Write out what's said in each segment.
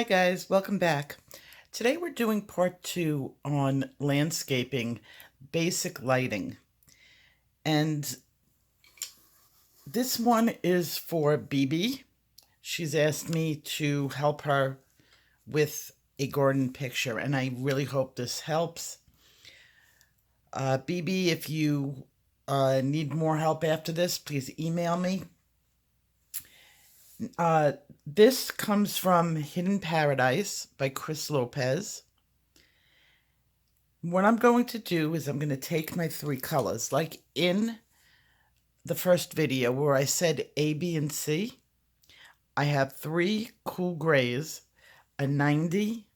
Hi guys, welcome back. Today we're doing part 2 on landscaping, basic lighting. And this one is for BB. She's asked me to help her with a garden picture, and I really hope this helps. BB, if you need more help after this, please email me. This comes from Hidden Paradise by Chris Lopez. What I'm going to do is I'm going to take my 3 colors, like in the first video where I said A, B, and C. I have 3 cool grays, a 90,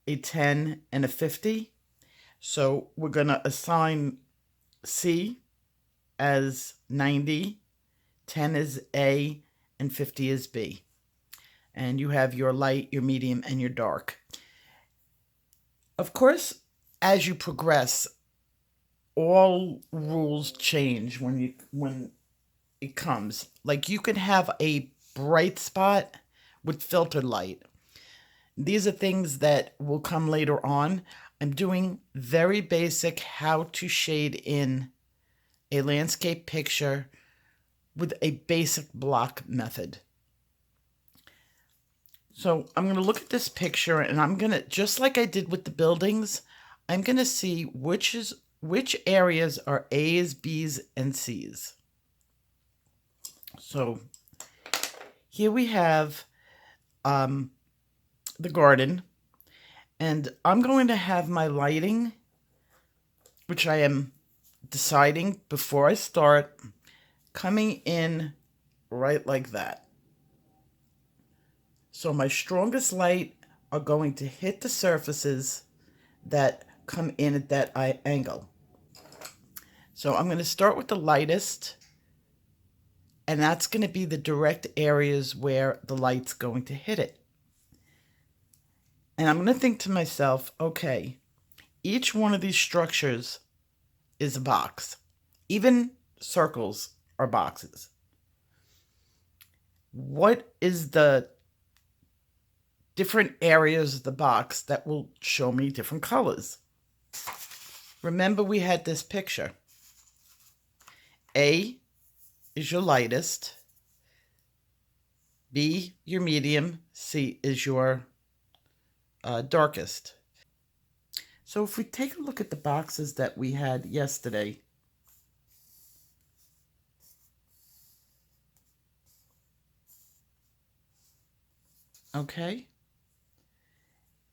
a 10, and a 50. So we're going to assign C as 90, 10 is A, and 50 is B. And you have your light, your medium, and your dark. Of course, as you progress, all rules change when it comes. Like you could have a bright spot with filtered light. These are things that will come later on. I'm doing very basic how to shade in a landscape picture with a basic block method. So I'm going to look at this picture and I'm going to, just like I did with the buildings, I'm going to see which areas are A's, B's, and C's. So here we have the garden, and I'm going to have my lighting, which I am deciding before I start, coming in right like that. So my strongest light are going to hit the surfaces that come in at that angle. So I'm going to start with the lightest, and that's going to be the direct areas where the light's going to hit it. And I'm going to think to myself, okay, each one of these structures is a box. Even circles are boxes. What is the different areas of the box that will show me different colors? Remember, we had this picture. A is your lightest, B your medium, C is your darkest. So if we take a look at the boxes that we had yesterday, okay,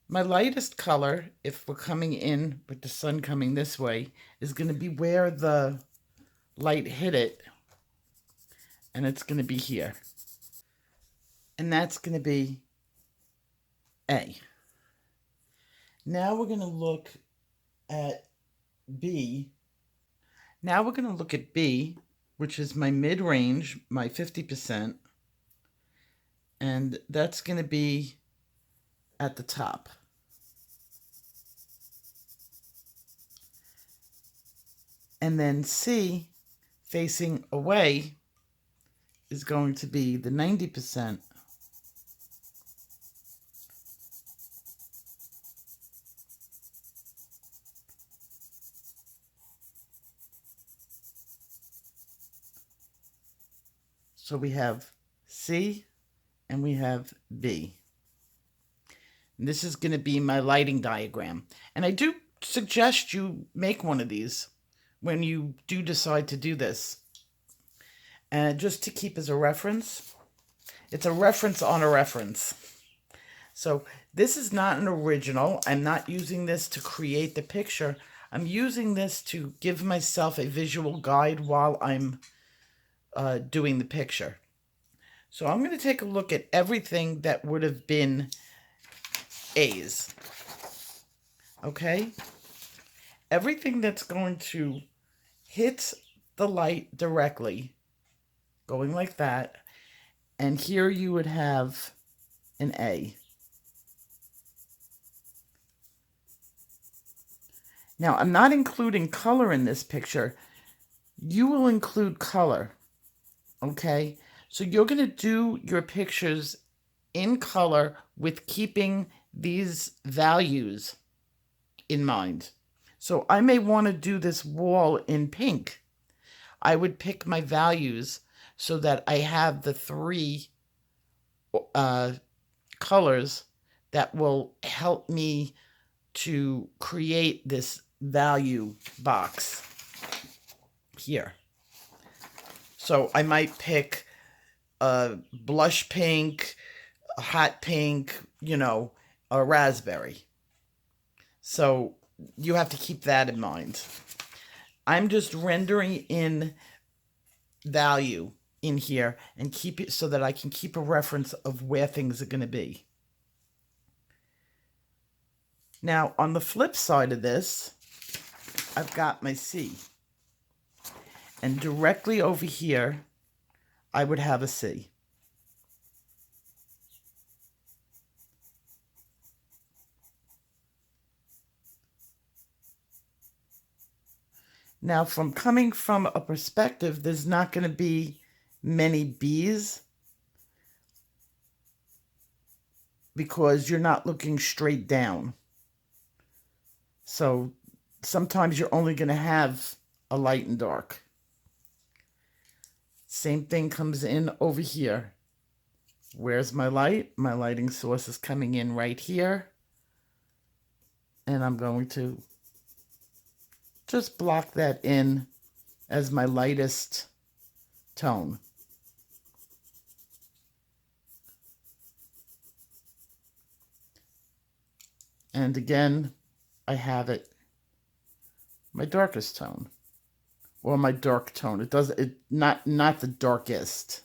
my lightest color, if we're coming in with the sun coming this way, is going to be where the light hit it, and it's going to be here. And that's going to be A. Now we're going to look at B. Now we're going to look at B, which is my mid-range, my 50%, and that's going to be at the top. And then C, facing away, is going to be the 90%. So we have C and we have B. And this is going to be my lighting diagram. And I do suggest you make one of these when you do decide to do this. And just to keep as a reference, it's a reference on a reference. So this is not an original. I'm not using this to create the picture. I'm using this to give myself a visual guide while I'm doing the picture. So I'm going to take a look at everything that would have been A's. Okay? Everything that's going to hit the light directly, going like that, and here you would have an A. Now, I'm not including color in this picture. You will include color, okay? So you're going to do your pictures in color with keeping these values in mind. So I may want to do this wall in pink. I would pick my values so that I have the three colors that will help me to create this value box here. So I might pick a blush pink, a hot pink, a raspberry. So you have to keep that in mind. I'm just rendering in value in here and keep it so that I can keep a reference of where things are going to be. Now, on the flip side of this, I've got my C. And directly over here, I would have a C. Now, coming from a perspective, there's not going to be many B's because you're not looking straight down. So sometimes you're only going to have a light and dark. Same thing comes in over here. Where's my light? My lighting source is coming in right here. And I'm going to just block that in as my lightest tone. And again, I have it my darkest tone, or my dark tone. Not the darkest.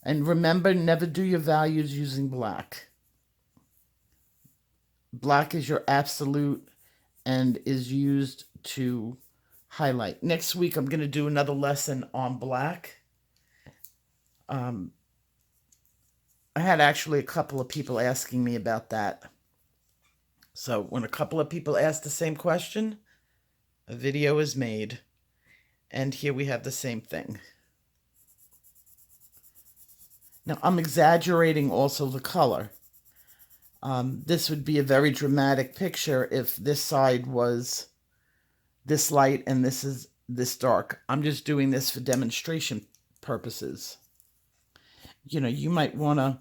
And remember, never do your values using black. Black is your absolute and is used to highlight. Next week, I'm going to do another lesson on black. I had actually a couple of people asking me about that. So when a couple of people ask the same question, a video is made. And here we have the same thing. Now, I'm exaggerating also the color. This would be a very dramatic picture if this side was this light and this is this dark. I'm just doing this for demonstration purposes. You might want to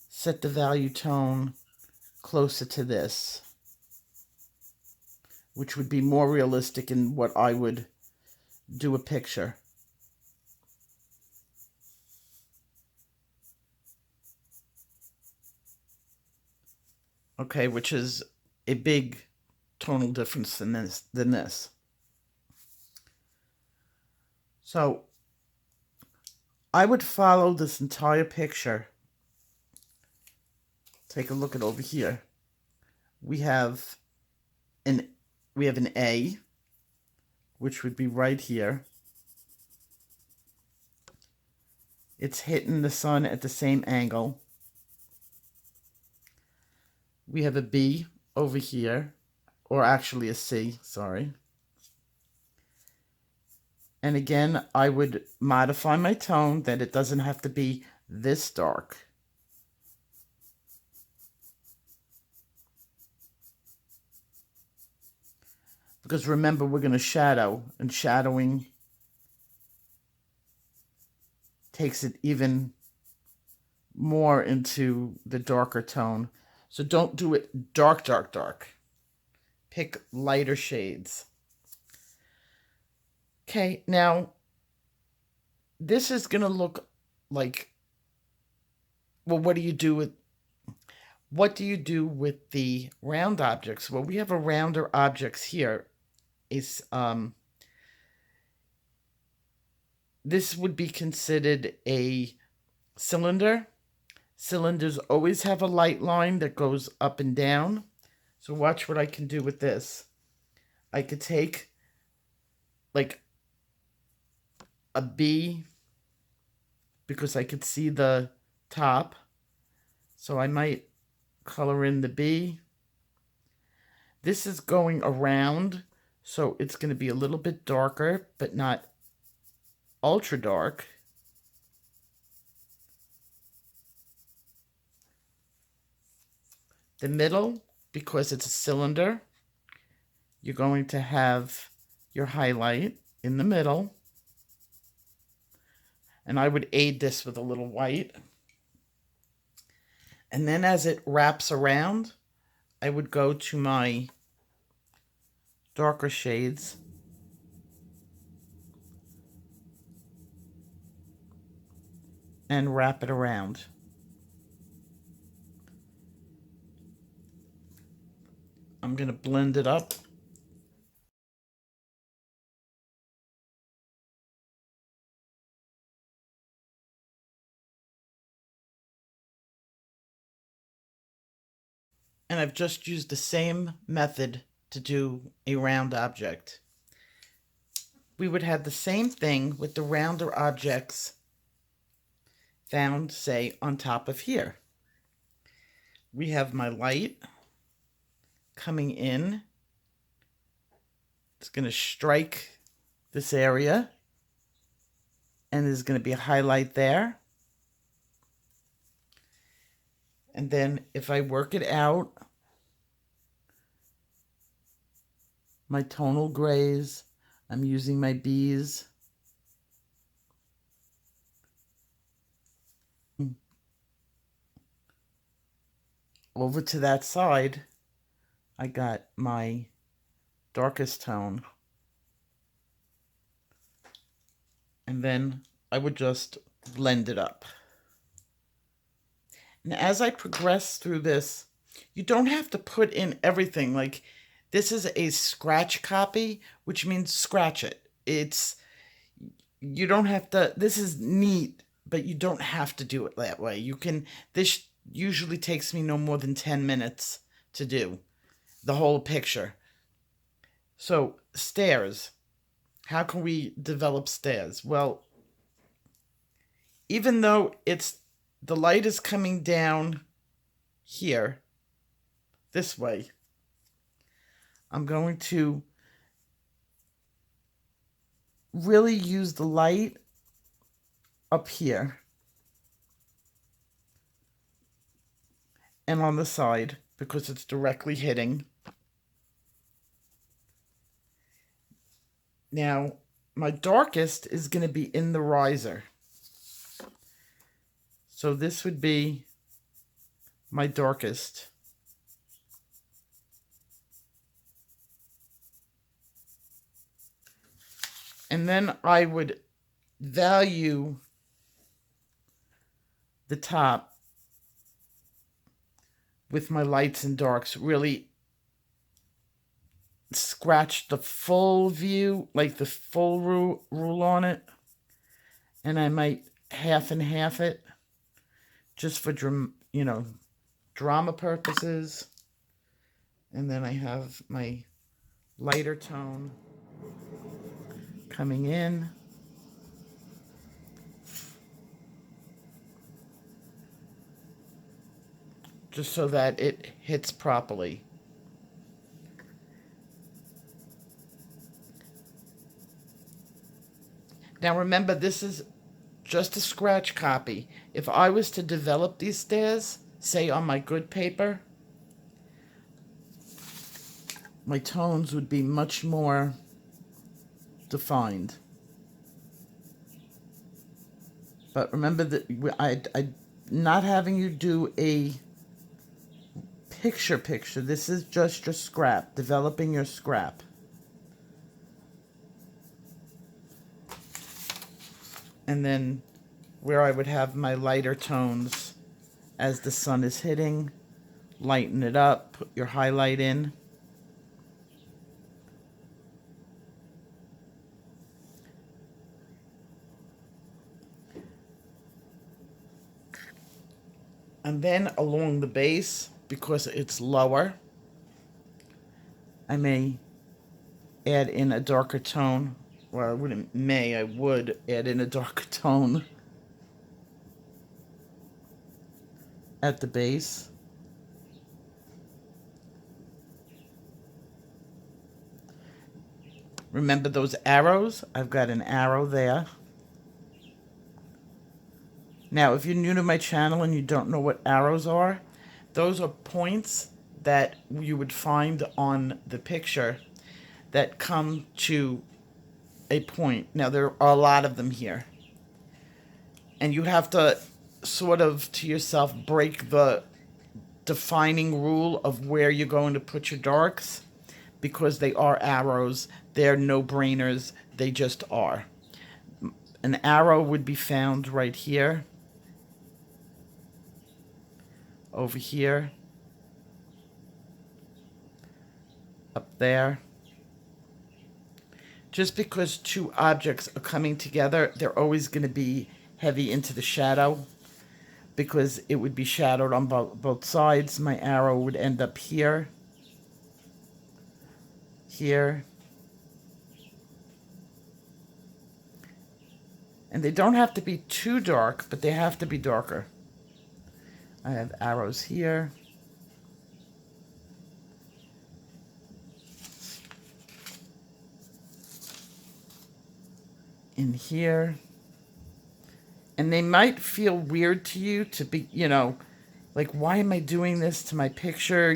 set the value tone closer to this, which would be more realistic in what I would do a picture. Okay, which is a big tonal difference than this. So I would follow this entire picture. Take a look at over here. We have an A, which would be right here. It's hitting the sun at the same angle. We have a B over here, or actually a C, sorry. And again, I would modify my tone that it doesn't have to be this dark. Because remember, we're going to shadow, and shadowing takes it even more into the darker tone. So don't do it dark, dark, dark. Pick lighter shades. Okay, now this is going to look like, well, what do you do with the round objects? Well, we have a rounder objects here. This would be considered a cylinder. Cylinders always have a light line that goes up and down. So watch what I can do with this. I could take like a B because I could see the top. So I might color in the B. This is going around, so it's going to be a little bit darker, but not ultra dark. The middle, because it's a cylinder, you're going to have your highlight in the middle. And I would aid this with a little white. And then as it wraps around, I would go to my darker shades and wrap it around. I'm going to blend it up. And I've just used the same method to do a round object. We would have the same thing with the rounder objects found, say, on top of here. We have my light coming in. It's going to strike this area, and there's going to be a highlight there. And then if I work it out, my tonal grays, I'm using my B's. Over to that side, I got my darkest tone. And then I would just blend it up. And as I progress through this, you don't have to put in everything. Like, this is a scratch copy, which means scratch it. You don't have to, this is neat, but you don't have to do it that way. You can, this usually takes me no more than 10 minutes to do the whole picture. So, stairs. How can we develop stairs? Well, even though the light is coming down here, this way, I'm going to really use the light up here and on the side because it's directly hitting. Now, my darkest is going to be in the riser. So this would be my darkest. And then I would value the top with my lights and darks, really scratch the full view, like the full rule on it. And I might half and half it just for, drama purposes. And then I have my lighter tone coming in. Just so that it hits properly. Now remember, this is just a scratch copy. If I was to develop these stairs, say on my good paper, my tones would be much more defined. But remember that I not having you do a picture. This is just your scrap, developing your scrap. And then where I would have my lighter tones as the sun is hitting, lighten it up, put your highlight in. And then along the base, because it's lower, I may add in a darker tone. Well, I would add in a darker tone at the base. Remember those arrows? I've got an arrow there. Now, if you're new to my channel and you don't know what arrows are, those are points that you would find on the picture that come to a point. Now, there are a lot of them here. And you have to sort of, to yourself, break the defining rule of where you're going to put your darks, because they are arrows. They're no-brainers. They just are. An arrow would be found right here, over here, up there. Just because two objects are coming together, they're always going to be heavy into the shadow, because it would be shadowed on both sides. My arrow would end up here, here. And they don't have to be too dark, but they have to be darker. I have arrows here. In here. And they might feel weird to you to be, like, why am I doing this to my picture?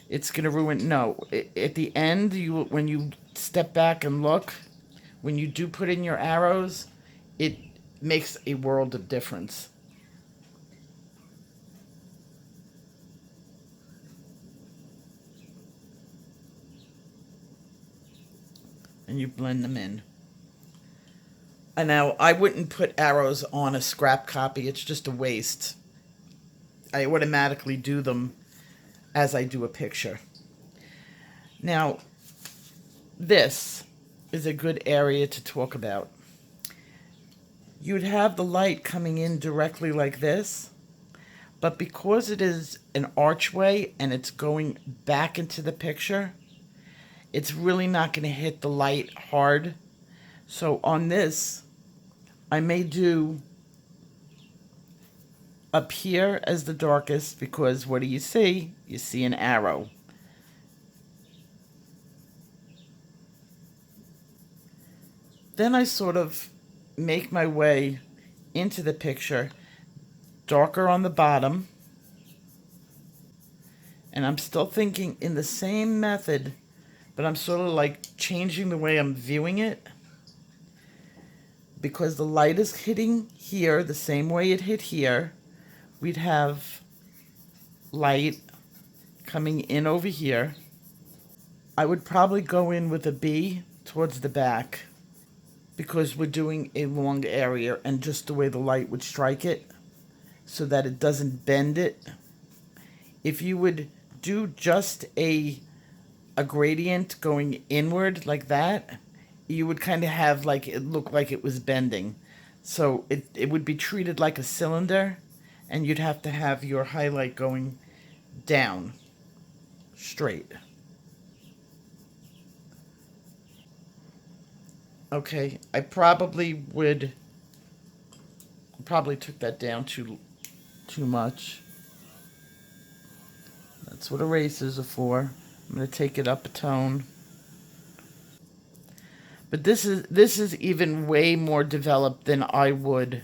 It's going to ruin. No, at the end, when you step back and look, when you do put in your arrows, it makes a world of difference. And you blend them in. And now, I wouldn't put arrows on a scrap copy. It's just a waste. I automatically do them as I do a picture. Now, this is a good area to talk about. You'd have the light coming in directly like this, but because it is an archway and it's going back into the picture, it's really not going to hit the light hard. So on this, I may do up here as the darkest, because what do you see? You see an arrow. Then I sort of make my way into the picture, darker on the bottom, and I'm still thinking in the same method, but I'm sort of like changing the way I'm viewing it, because the light is hitting here the same way it hit here. We'd have light coming in over here. I would probably go in with a B towards the back, because we're doing a long area, and just the way the light would strike it so that it doesn't bend it. If you would do just a gradient going inward like that, you would kind of have like it look like it was bending. So it would be treated like a cylinder, and you'd have to have your highlight going down straight. Okay, I probably took that down too much. That's what erasers are for. I'm going to take it up a tone. But this is even way more developed than I would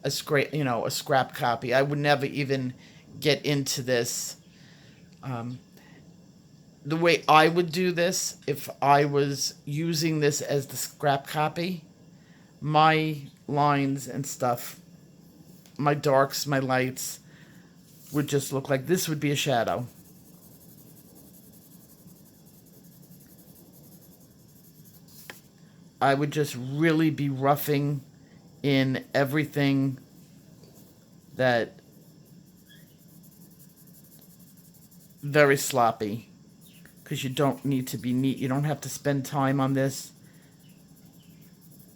a scrap copy. I would never even get into this. The way I would do this, if I was using this as the scrap copy, my lines and stuff, my darks, my lights, would just look like this would be a shadow. I would just really be roughing in everything that very sloppy, because you don't need to be neat. You don't have to spend time on this.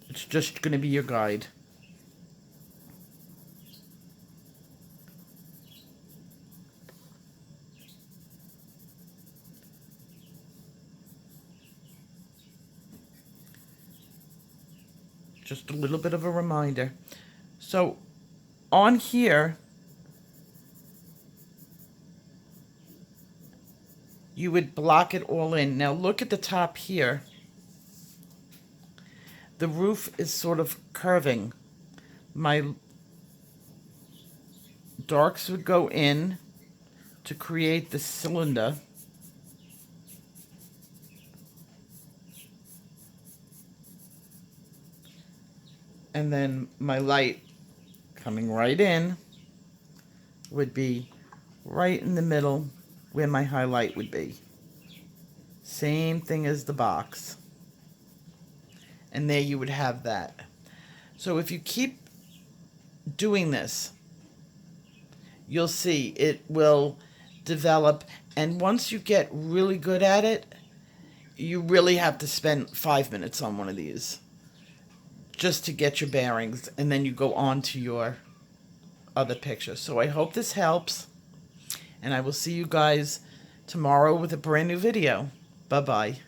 It's just going to be your guide. Just a little bit of a reminder. So on here, you would block it all in. Now look at the top here. The roof is sort of curving. My darks would go in, to create the cylinder. And then my light coming right in would be right in the middle where my highlight would be. Same thing as the box. And there you would have that. So if you keep doing this, you'll see it will develop. And once you get really good at it, you really have to spend 5 minutes on one of these just to get your bearings, and then you go on to your other picture. So I hope this helps, and I will see you guys tomorrow with a brand new video. Bye-bye.